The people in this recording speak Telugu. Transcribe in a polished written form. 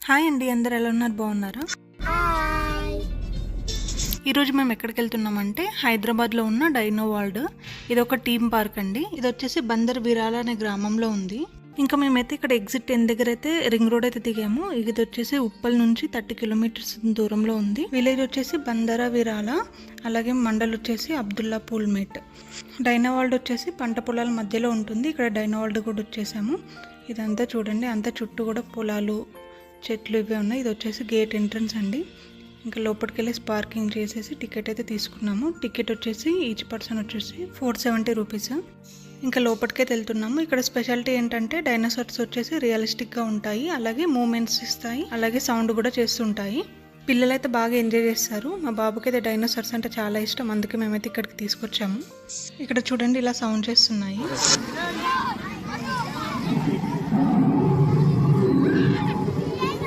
హాయ్ అండి, అందరు ఎలా ఉన్నారు? బాగున్నారా? ఈరోజు మేము ఎక్కడికి వెళ్తున్నామంటే హైదరాబాద్లో ఉన్న డైనో వరల్డ్. ఇది ఒక థీమ్ పార్క్ అండి. ఇది వచ్చేసి బందర్ విరాల అనే గ్రామంలో ఉంది. ఇంకా మేమైతే ఇక్కడ ఎగ్జిట్ 10 దగ్గర అయితే రింగ్ రోడ్ అయితే దిగాము. ఇది వచ్చేసి ఉప్పల్ నుంచి 30 కిలోమీటర్స్ దూరంలో ఉంది. విలేజ్ వచ్చేసి బందర విరాల, అలాగే మండల్ వచ్చేసి అబ్దుల్లా పూల్మేట్. డైనో వరల్డ్ వచ్చేసి పంట పొలాల మధ్యలో ఉంటుంది. ఇక్కడ డైనో వరల్డ్ కూడా వచ్చేసాము. ఇదంతా చూడండి, అంతా చుట్టూ కూడా పొలాలు, చెట్లు ఇవే ఉన్నాయి. ఇది వచ్చేసి గేట్ ఎంట్రన్స్ అండి. ఇంకా లోపలికి వెళ్ళి పార్కింగ్ చేసేసి టికెట్ అయితే తీసుకున్నాము. టికెట్ వచ్చేసి ఈచ్ పర్సన్ వచ్చేసి 470 రూపీస్. ఇంకా లోపలికైతే వెళ్తున్నాము. ఇక్కడ స్పెషాలిటీ ఏంటంటే డైనోసార్స్ వచ్చేసి రియలిస్టిక్గా ఉంటాయి, అలాగే మూమెంట్స్ ఇస్తాయి, అలాగే సౌండ్ కూడా చేస్తుంటాయి. పిల్లలైతే బాగా ఎంజాయ్ చేస్తారు. మా బాబుకి అయితే డైనోసార్స్ అంటే చాలా ఇష్టం, అందుకే మేమైతే ఇక్కడికి తీసుకొచ్చాము. ఇక్కడ చూడండి, ఇలా సౌండ్ చేస్తున్నాయి.